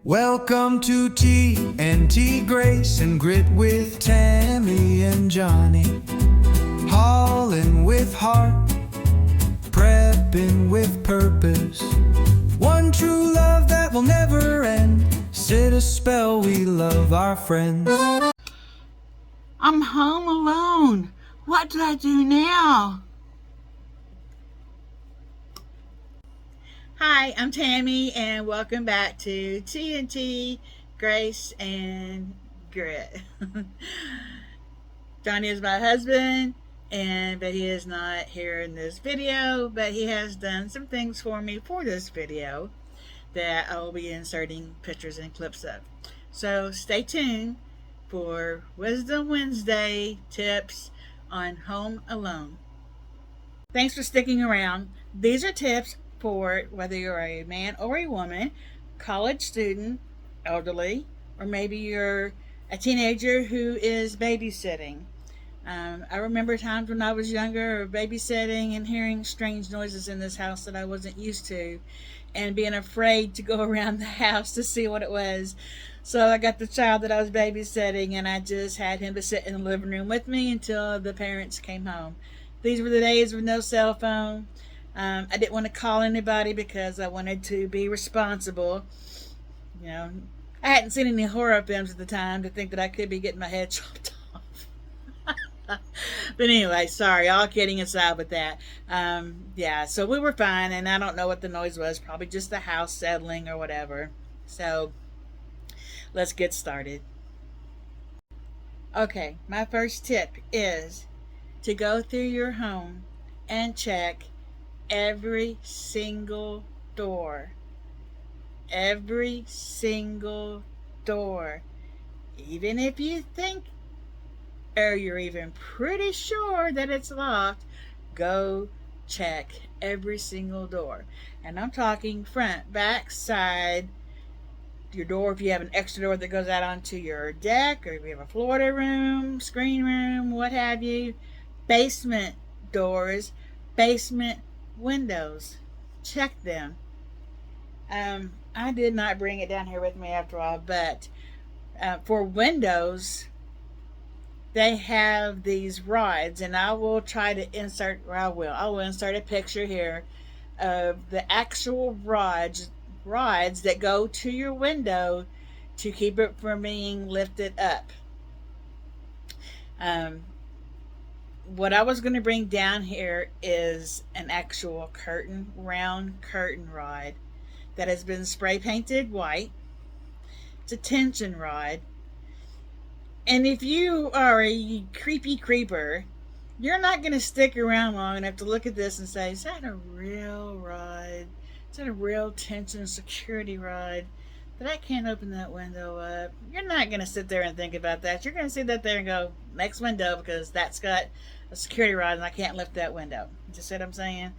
Welcome to TNT Grace and Grit with Tammy and Johnny. Hauling with heart, prepping with purpose. One true love that will never end. Sit a spell, we love our friends. I'm home alone. What do I do now? Hi, I'm Tammy, and welcome back to TNT Grace and Grit. Johnny is my husband, but he is not here in this video, but he has done some things for me for this video that I will be inserting pictures and clips of. So stay tuned for Wisdom Wednesday tips on Home Alone. Thanks for sticking around. These are tips for whether you're a man or a woman, college student, elderly, or maybe you're a teenager who is babysitting. I remember times when I was younger babysitting and hearing strange noises in this house that I wasn't used to and being afraid to go around the house to see what it was. So I got the child that I was babysitting and I just had him to sit in the living room with me until the parents came home. These were the days with no cell phone. I didn't want to call anybody because I wanted to be responsible. You know, I hadn't seen any horror films at the time to think that I could be getting my head chopped off. But anyway, sorry, all kidding aside with that. So we were fine, and I don't know what the noise was. Probably just the house settling or whatever. So let's get started. Okay, my first tip is to go through your home and check every single door. Every single door. Even if you think or you're even pretty sure that it's locked, go check every single door. And I'm talking front, back, side, your door if you have an extra door that goes out onto your deck, or if you have a Florida room, screen room, what have you, basement doors, basement windows. Check them. I did not bring it down here with me after all, but for windows, they have these rods, and I will try to insert, or I will insert a picture here of the actual rods that go to your window to keep it from being lifted up. What I was going to bring down here is an actual round curtain rod that has been spray painted white. It's a tension rod. And if you are a creepy creeper, you're not going to stick around long enough to look at this and say, is that a real rod? Is that a real tension security rod? That I can't open that window up? You're not going to sit there and think about that. You're going to sit there and go, next window, because that's got a security rod and I can't lift that window. You see what I'm saying?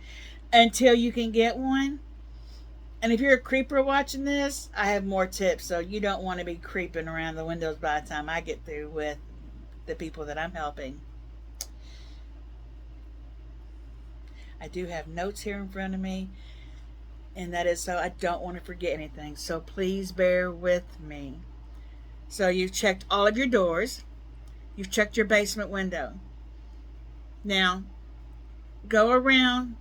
Until you can get one. And if you're a creeper watching this, I have more tips. So you don't want to be creeping around the windows by the time I get through with the people that I'm helping. I do have notes here in front of me. And that is so I don't want to forget anything. So please bear with me. So you've checked all of your doors. You've checked your basement window. Now, go around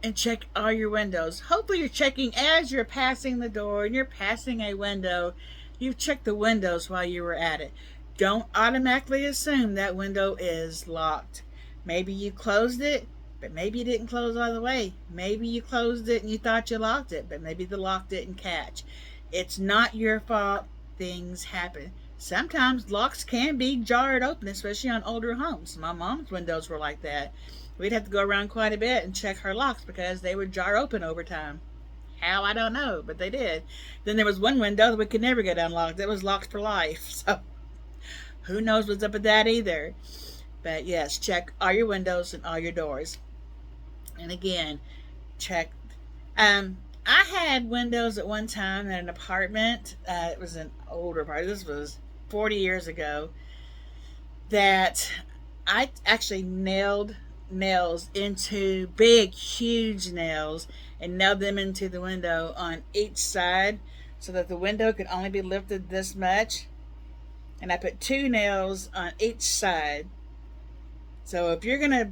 and check all your windows. Hopefully you're checking as you're passing the door and you're passing a window. You've checked the windows while you were at it. Don't automatically assume that window is locked. Maybe you closed it, but maybe you didn't close all the way. Maybe you closed it and you thought you locked it, but maybe the lock didn't catch. It's not your fault. Things happen. Sometimes locks can be jarred open, especially on older homes. My mom's windows were like that. We'd have to go around quite a bit and check her locks because they would jar open over time. How, I don't know, but they did. Then there was one window that we could never get unlocked. That was locked for life. So who knows what's up with that either. But yes, check all your windows and all your doors. And again, check. I had windows at one time in an apartment. It was an older apartment. This was 40 years ago. That I actually nailed nails into big, huge nails and nailed them into the window on each side so that the window could only be lifted this much. And I put 2 nails on each side. So if you're going to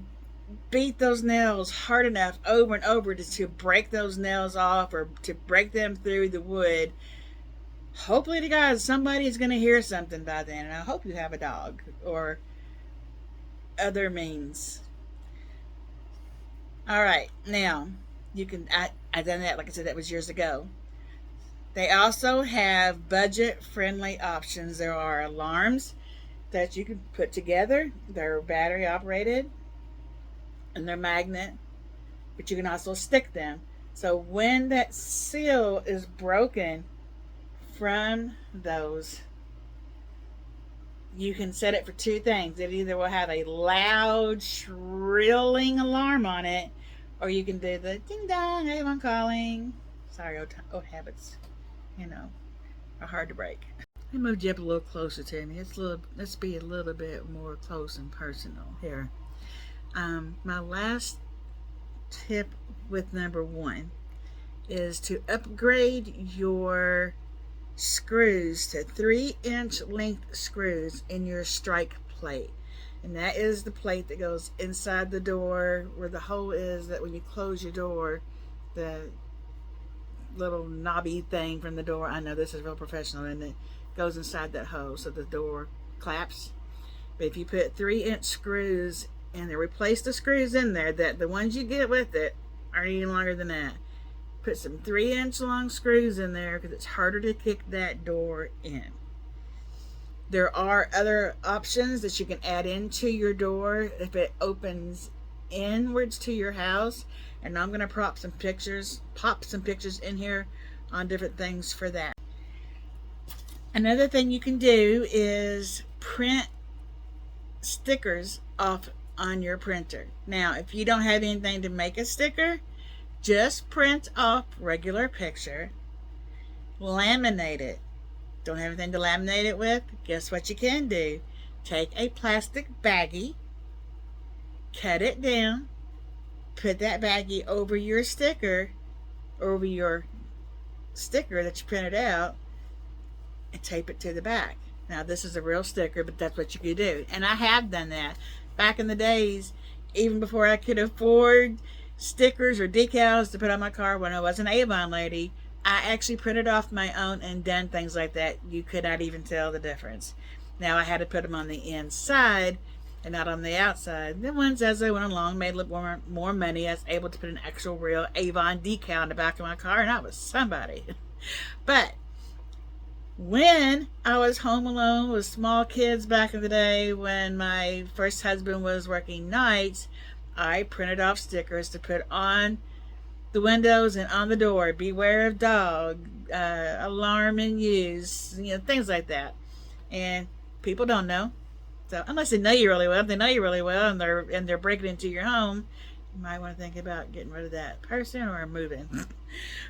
beat those nails hard enough over and over to break those nails off or to break them through the wood, hopefully to God somebody's going to hear something by then. And I hope you have a dog or other means. All right, now you can, I done that, like I said, that was years ago. They also have budget friendly options. There are alarms that you can put together. They're battery operated and they're magnet, but you can also stick them. So when that seal is broken from those, you can set it for 2 things. It either will have a loud shrilling alarm on it, or you can do the ding dong, hey, I'm calling. Sorry, old habits, are hard to break. Let me move you up a little closer to me. Let's be a little bit more close and personal here. My last tip with number 1 is to upgrade your screws to 3-inch length screws in your strike plate. And that is the plate that goes inside the door where the hole is, that when you close your door, the little knobby thing from the door, I know this is real professional, and it goes inside that hole so the door claps. But if you put 3-inch screws in there, replace the screws in there, that the ones you get with it are any longer than that. Put some 3-inch long screws in there because it's harder to kick that door in. There are other options that you can add into your door if it opens inwards to your house, and I'm going to pop some pictures in here on different things for that. Another thing you can do is print stickers off on your printer. Now, if you don't have anything to make a sticker, just print off regular picture, laminate it. Don't have anything to laminate it with? Guess what you can do? Take a plastic baggie, cut it down, put that baggie over your sticker that you printed out, and tape it to the back. Now, this is a real sticker, but that's what you could do. And I have done that. Back in the days, even before I could afford stickers or decals to put on my car, when I was an Avon lady, I actually printed off my own and done things like that. You could not even tell the difference. Now I had to put them on the inside and not on the outside. The ones, as I went along, made a little more money. I was able to put an actual real Avon decal in the back of my car, and I was somebody. But when I was home alone with small kids back in the day, when my first husband was working nights, I printed off stickers to put on the windows and on the door. Beware of dog, alarm in use, things like that. And people don't know. So unless they know you really well, if they know you really well and they're breaking into your home, you might want to think about getting rid of that person or moving.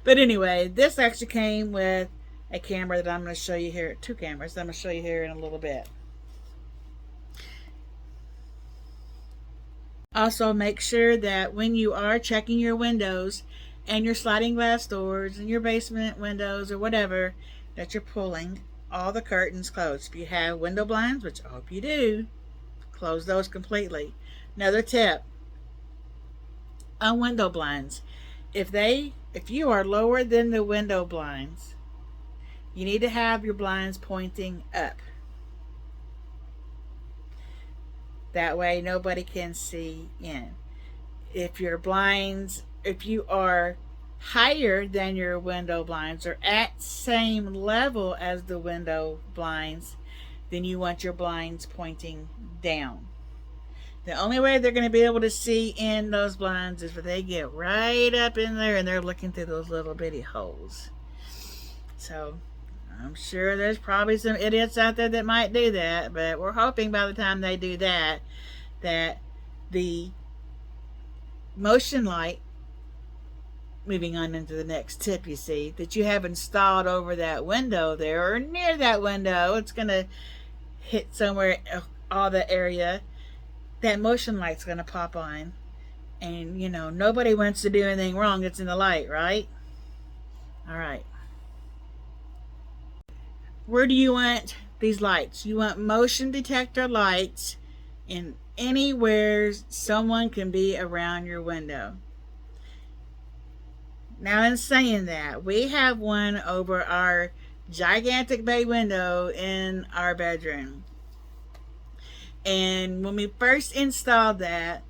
But anyway, this actually came with a camera that I'm going to show you here, 2 cameras that I'm going to show you here in a little bit. Also, make sure that when you are checking your windows and your sliding glass doors and your basement windows or whatever, that you're pulling all the curtains closed. If you have window blinds, which I hope you do, close those completely. Another tip on window blinds: if you are lower than the window blinds, you need to have your blinds pointing up. That way nobody can see in. If you are higher than your window blinds or at same level as the window blinds, then you want your blinds pointing down. The only way they're going to be able to see in those blinds is if they get right up in there and they're looking through those little bitty holes. So I'm sure there's probably some idiots out there that might do that, but we're hoping by the time they do that, that the motion light, moving on into the next tip, you see, that you have installed over that window there or near that window, it's going to hit somewhere, all the area, that motion light's going to pop on. And, nobody wants to do anything wrong. It's in the light, right? All right. Where do you want these lights? You want motion detector lights in anywhere someone can be around your window. Now, in saying that, we have one over our gigantic bay window in our bedroom. And when we first installed that,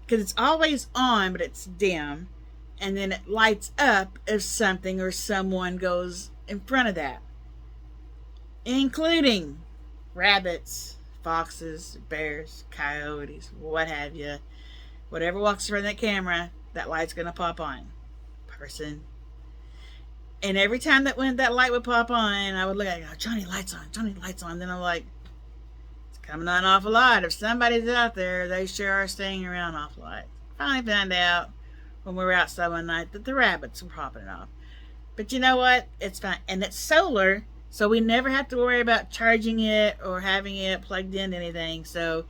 because it's always on, but it's dim, and then it lights up if something or someone goes in front of that, including rabbits, foxes, bears, coyotes, what have you. Whatever walks around that camera, that light's going to pop on. Person. And every time that light would pop on, I would look at it, go, Johnny, lights on, Johnny, lights on. Then I'm like, it's coming on an awful lot. If somebody's out there, they sure are staying around an awful lot. Finally found out when we were outside one night that the rabbits were popping off. But you know what? It's fine. And it's solar, so we never have to worry about charging it or having it plugged into anything. So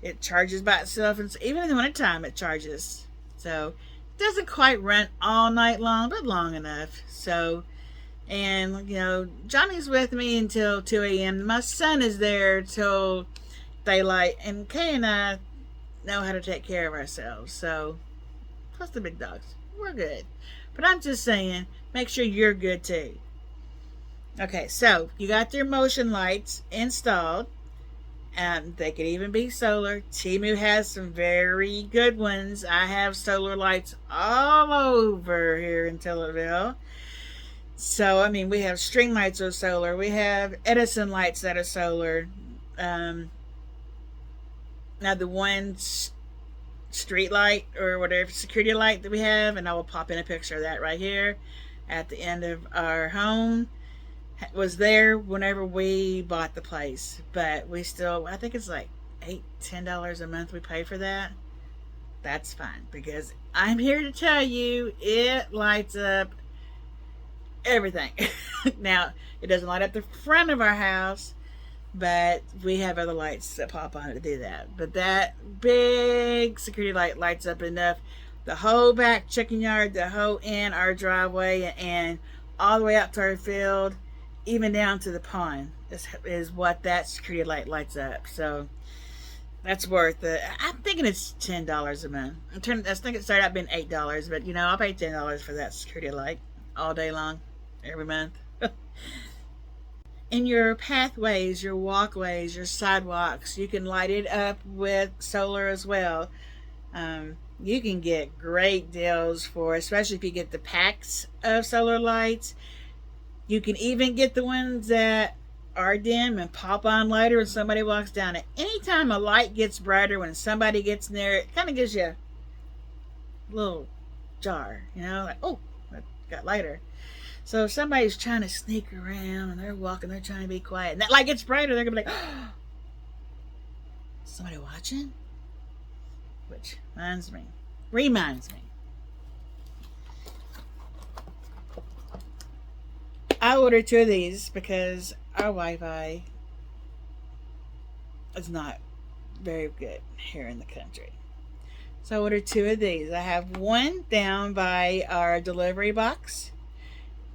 it charges by itself. And even in the wintertime, it charges. So it doesn't quite run all night long, but long enough. So, and, you know, Johnny's with me until 2 a.m. My son is there till daylight. And Kay and I know how to take care of ourselves. So, plus the big dogs. We're good. But I'm just saying, make sure you're good too. Okay, so you got your motion lights installed. They could even be solar. Temu has some very good ones. I have solar lights all over here in Tillettville. So, I mean, we have string lights that are solar. We have Edison lights that are solar. Now, the one street light or whatever security light that we have, and I will pop in a picture of that right here at the end of our home, was there whenever we bought the place, but we still, I think it's like $10 a month we pay for that. That's fine, because I'm here to tell you it lights up everything. Now, it doesn't light up the front of our house, but we have other lights that pop on it to do that. But that big security light lights up enough the whole back chicken yard, the whole in our driveway, and all the way out to our field, even down to the pond is what that security light lights up. So that's worth it. I'm thinking it's $10 a month. I think it started out being $8, but you know, I'll pay $10 for that security light all day long, every month. In your pathways, your walkways, your sidewalks, you can light it up with solar as well. You can get great deals for, especially if you get the packs of solar lights. You can even get the ones that are dim and pop on later when somebody walks down it. Anytime a light gets brighter, when somebody gets near it, kind of gives you a little jar, you know, like, oh, that got lighter. So if somebody's trying to sneak around and they're walking, they're trying to be quiet, and that light gets brighter, they're going to be like, oh, somebody watching? Which reminds me. I ordered 2 of these because our Wi-Fi is not very good here in the country. So I ordered 2 of these. I have one down by our delivery box,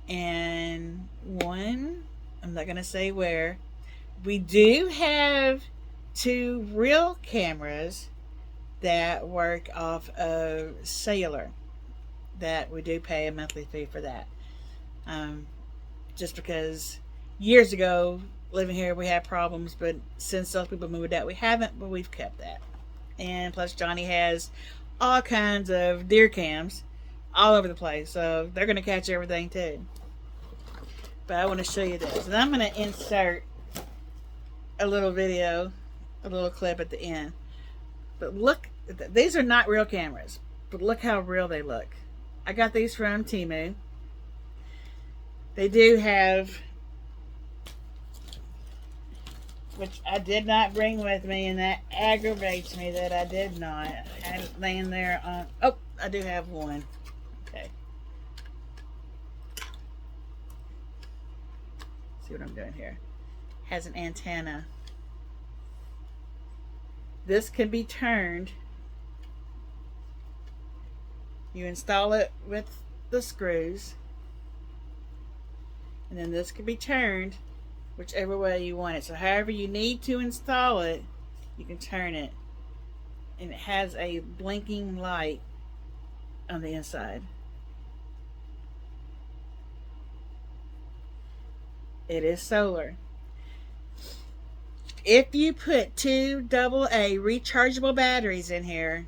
and one, I'm not going to say where. We do have 2 real cameras that work off of cellular, that we do pay a monthly fee for that. Just because years ago, living here, we had problems, but since those people moved out, we haven't, but we've kept that. And plus, Johnny has all kinds of deer cams all over the place, so they're going to catch everything too. But I want to show you this, and I'm going to insert a little video, a little clip at the end. But look, these are not real cameras, but look how real they look. I got these from Temu. They do have, which I did not bring with me, and that aggravates me that I did not. I had it laying there on, oh, I do have one. Okay. See what I'm doing here. Has an antenna. This can be turned. You install it with the screws. And then this can be turned whichever way you want it. So however you need to install it, you can turn it. And it has a blinking light on the inside. It is solar. If you put 2 AA rechargeable batteries in here,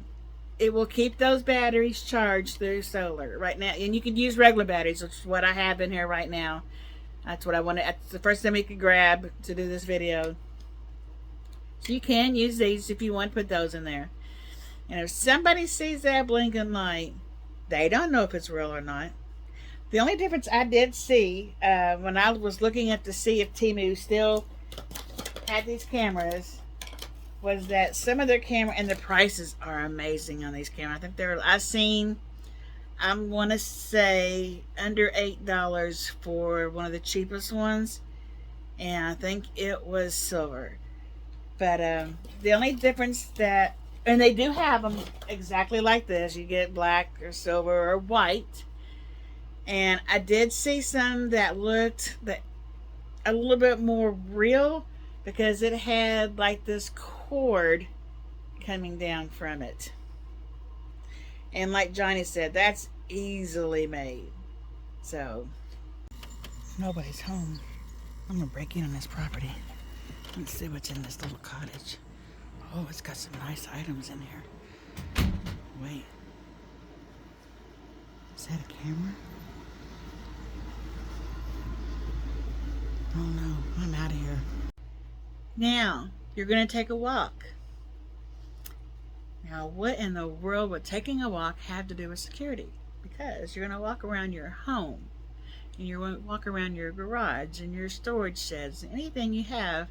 it will keep those batteries charged through solar right now. And you can use regular batteries, which is what I have in here right now. That's what I wanted. That's the first thing we could grab to do this video. So you can use these if you want to put those in there. And if somebody sees that blinking light, they don't know if it's real or not. The only difference I did see when I was looking at to see if Temu still had these cameras was that some of their camera and the prices are amazing on these cameras. I think I want to say under $8 for one of the cheapest ones, and I think it was silver. But the only difference that, and they do have them exactly like this, you get black or silver or white, and I did see some that looked a little bit more real because it had like this cord coming down from it. And like Johnny said, that's easily made. So, nobody's home. I'm gonna break in on this property. Let's see what's in this little cottage. Oh, it's got some nice items in here. Wait. Is that a camera? Oh no, I'm out of here. Now, you're gonna take a walk. Now, what in the world would taking a walk have to do with security? Because you're going to walk around your home, and you're going to walk around your garage and your storage sheds, anything you have.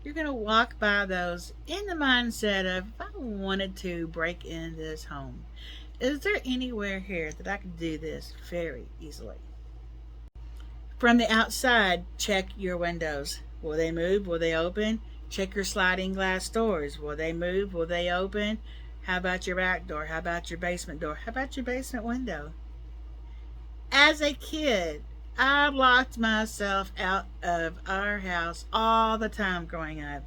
You're going to walk by those in the mindset of, if I wanted to break in this home, is there anywhere here that I could do this very easily? From the outside, check your windows. Will they move? Will they open? Check your sliding glass doors. Will they move? Will they open? How about your back door? How about your basement door? How about your basement window? As a kid, I locked myself out of our house all the time growing up.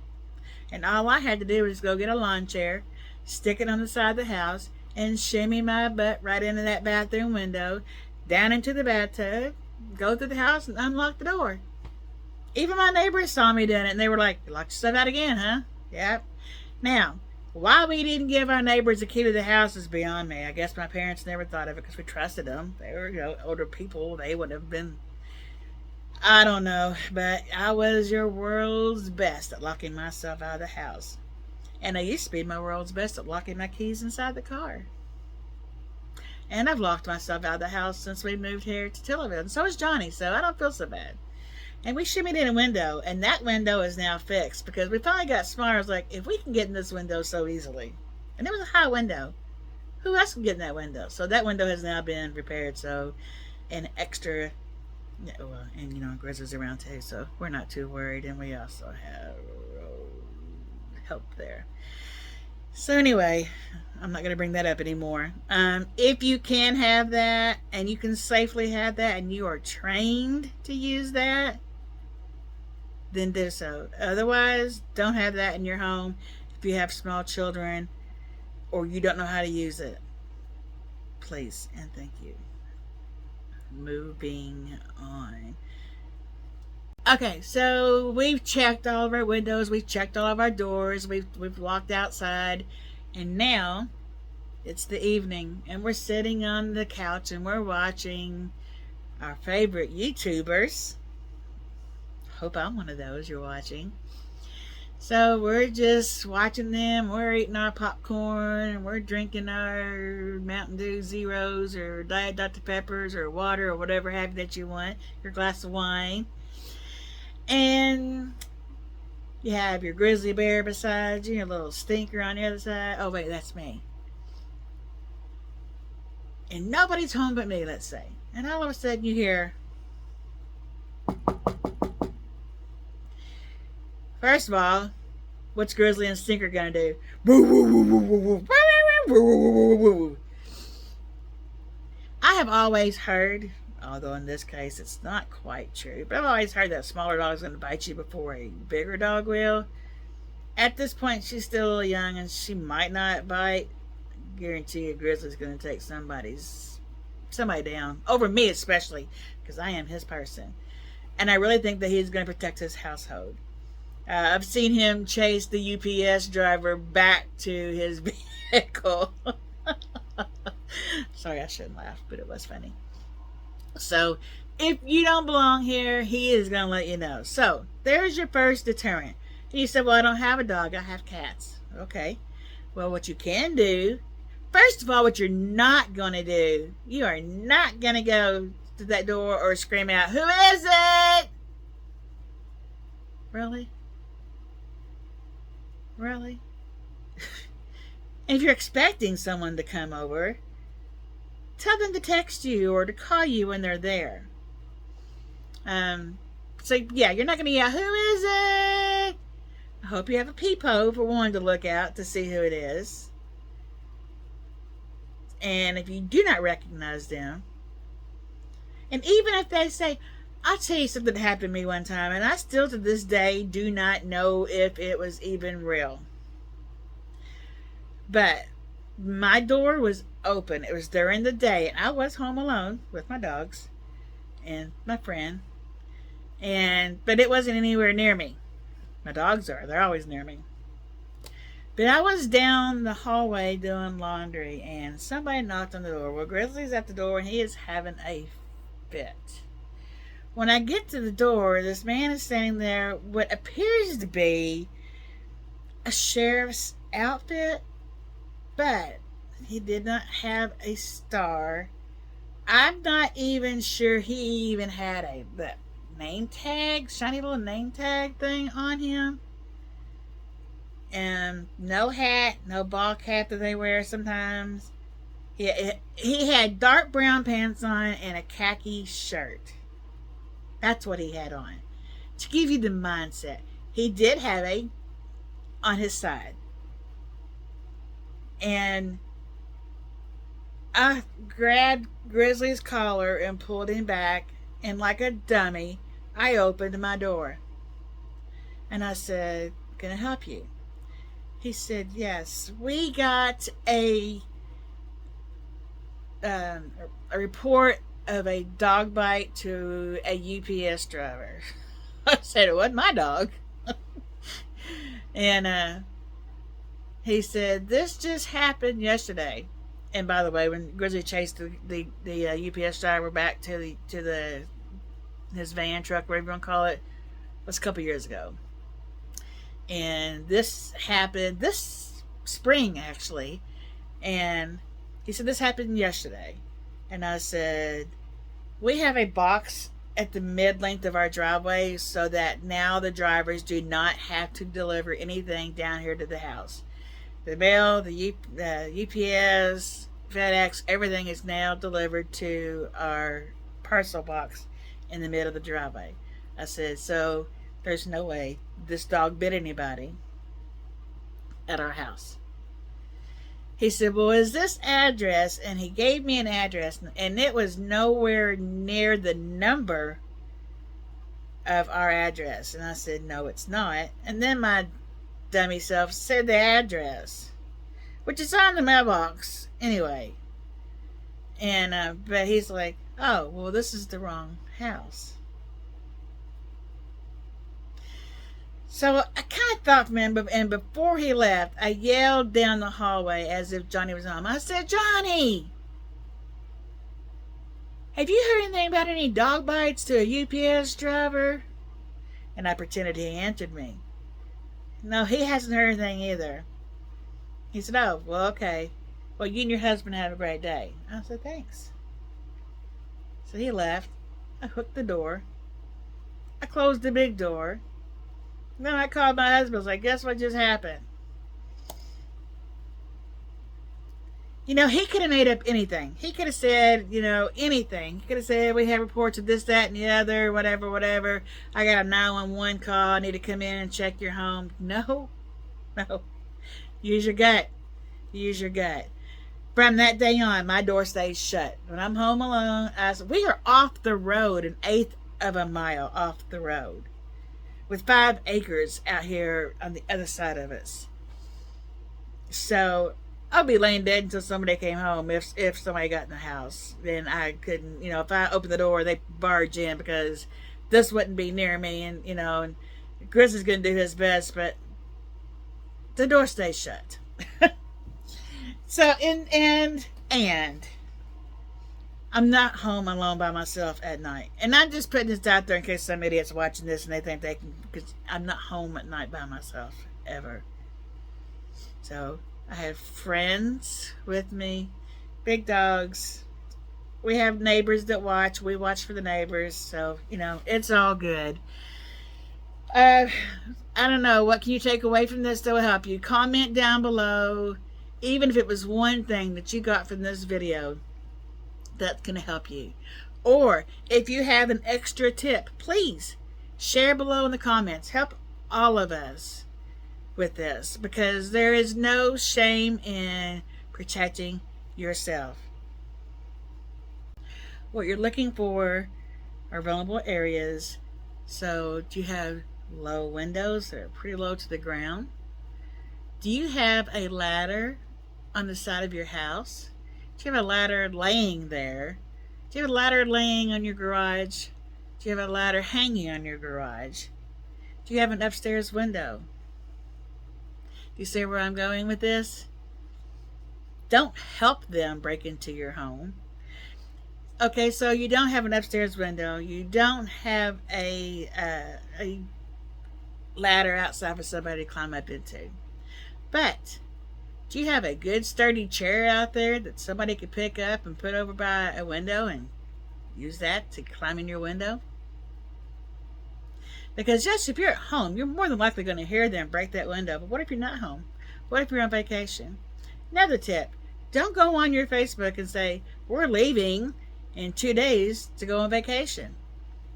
And all I had to do was go get a lawn chair, stick it on the side of the house, and shimmy my butt right into that bathroom window, down into the bathtub, go through the house, and unlock the door. Even my neighbors saw me doing it, and they were like, "You locked yourself out again, huh?" Yep. Now, why we didn't give our neighbors the key to the house is beyond me. I guess my parents never thought of it because we trusted them. They were, older people. They would have been, I don't know. But I was your world's best at locking myself out of the house. And I used to be my world's best at locking my keys inside the car. And I've locked myself out of the house since we moved here to Tillett. And so is Johnny, so I don't feel so bad. And we shimmied in a window, and that window is now fixed because we finally got smart. I was like, if we can get in this window so easily, and it was a high window, who else can get in that window? So that window has now been repaired. So, and extra, and Grizzly's around too, so we're not too worried. And we also have help there. So anyway, I'm not going to bring that up anymore. If you can have that, and you can safely have that, and you are trained to use that, then do so. Otherwise, don't have that in your home if you have small children or you don't know how to use it. Please and thank you. Moving on. Okay, so we've checked all of our windows, we've checked all of our doors, we've walked outside, and now it's the evening, and we're sitting on the couch and we're watching our favorite YouTubers. Hope I'm one of those you're watching. So we're just watching them. We're eating our popcorn and we're drinking our Mountain Dew Zeros or Diet Dr. Peppers or water or whatever have you that you want. Your glass of wine. And you have your grizzly bear beside you, your little stinker on the other side. Oh wait, that's me. And nobody's home but me, let's say. And all of a sudden you hear, first of all, what's Grizzly and Stinker gonna do? I have always heard Although in this case, it's not quite true. But I've always heard that a smaller dog is going to bite you before a bigger dog will. At this point, she's still a little young and she might not bite. I guarantee you, Grizzly's going to take somebody down. Over me, especially, because I am his person. And I really think that he's going to protect his household. I've seen him chase the UPS driver back to his vehicle. Sorry, I shouldn't laugh, but it was funny. So, if you don't belong here, he is going to let you know. So, there's your first deterrent. And you said, well, I don't have a dog, I have cats. Okay. Well, what you can do, first of all, what you're not going to do, you are not going to go to that door or scream out, who is it? Really? Really? And if you're expecting someone to come over, tell them to text you or to call you when they're there. So yeah, you're not going to yell, who is it? I hope you have a peephole for one to look out to see who it is. And if you do not recognize them, and even if they say, I'll tell you something that happened to me one time, and I still to this day do not know if it was even real. But my door was open. It was during the day, and I was home alone with my dogs and my friend. But it wasn't anywhere near me. My dogs are. They're always near me. But I was down the hallway doing laundry, and somebody knocked on the door. Well, Grizzly's at the door, and he is having a fit. When I get to the door, this man is standing there, what appears to be a sheriff's outfit, but he did not have a star. I'm not even sure he even had a name tag, shiny little name tag thing on him. And no hat, no ball cap that they wear sometimes. He had dark brown pants on and a khaki shirt. That's what he had on. To give you the mindset, he did have a on his side. And I grabbed Grizzly's collar and pulled him back, and like a dummy, I opened my door. And I said, "Can I help you?" He said, "Yes, we got a report of a dog bite to a UPS driver." I said, "It wasn't my dog." And he said, "This just happened yesterday." And by the way, when Grizzly chased the UPS driver back to his van, truck, whatever you want to call it, was a couple years ago. And this happened this spring, actually. And he said, "This happened yesterday." And I said, "We have a box at the mid-length of our driveway so that now the drivers do not have to deliver anything down here to the house. The mail, the UPS, FedEx, everything is now delivered to our parcel box in the middle of the driveway." I said, "So there's no way this dog bit anybody at our house." He said, "Well, is this address?" And he gave me an address, and it was nowhere near the number of our address. And I said, "No, it's not." And then my dummy self said the address, which is on the mailbox anyway. And but he's like, "Oh, well, this is the wrong house." So I kind of thought from him, and before he left, I yelled down the hallway as if Johnny was home. I said, "Johnny, have you heard anything about any dog bites to a UPS driver?" And I pretended he answered me. "No, he hasn't heard anything either." He said, "Oh, well, okay. Well, you and your husband have a great day." I said, "Thanks." So he left. I hooked the door. I closed the big door. Then I called my husband. I was like, "Guess what just happened?" You know, he could have made up anything. He could have said, anything. He could have said, "We have reports of this, that, and the other, whatever. I got a 911 call. I need to come in and check your home." No. Use your gut. Use your gut. From that day on, my door stays shut. When I'm home alone, we are off the road, an eighth of a mile off the road, with 5 acres out here on the other side of us. So I'll be laying dead until somebody came home. If somebody got in the house, then I couldn't. If I opened the door, they barge in because this wouldn't be near me, and Chris is going to do his best, but the door stays shut. So and I'm not home alone by myself at night. And I'm just putting this out there in case some idiot's watching this and they think they can, because I'm not home at night by myself ever. So I have friends with me, big dogs. We have neighbors that watch. We watch for the neighbors. So, it's all good. I don't know. What can you take away from this that will help you? Comment down below. Even if it was one thing that you got from this video that's going to help you. Or if you have an extra tip, please share below in the comments. Help all of us with this, because there is no shame in protecting yourself. What you're looking for are vulnerable areas. So do you have low windows that are pretty low to the ground? Do you have a ladder on the side of your house? Do you have a ladder laying there? Do you have a ladder laying on your garage? Do you have a ladder hanging on your garage? Do you have an upstairs window? Do you see where I'm going with this? Don't help them break into your home. Okay, so you don't have an upstairs window. You don't have a ladder outside for somebody to climb up into. But do you have a good sturdy chair out there that somebody could pick up and put over by a window and use that to climb in your window? Because just if you're at home, you're more than likely going to hear them break that window. But what if you're not home? What if you're on vacation? Another tip, don't go on your Facebook and say, we're leaving in 2 days to go on vacation.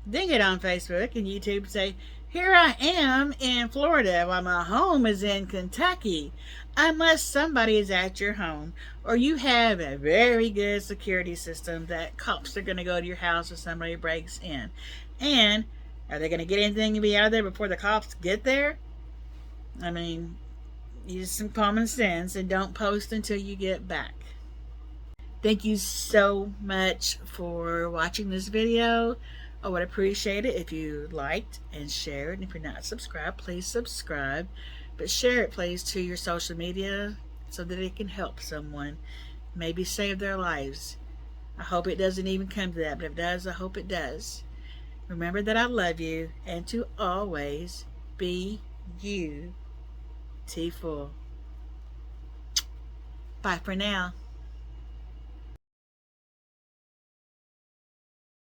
Then get on Facebook and YouTube and say, here I am in Florida while my home is in Kentucky. Unless somebody is at your home or you have a very good security system that cops are going to go to your house if somebody breaks in. And are they going to get anything to be out of there before the cops get there? I mean, use some common sense and don't post until you get back. Thank you so much for watching this video. I would appreciate it if you liked and shared. And if you're not subscribed, please subscribe. But share it, please, to your social media so that it can help someone. Maybe save their lives. I hope it doesn't even come to that. But if it does, I hope it does. Remember that I love you and to always be beautiful. Bye for now.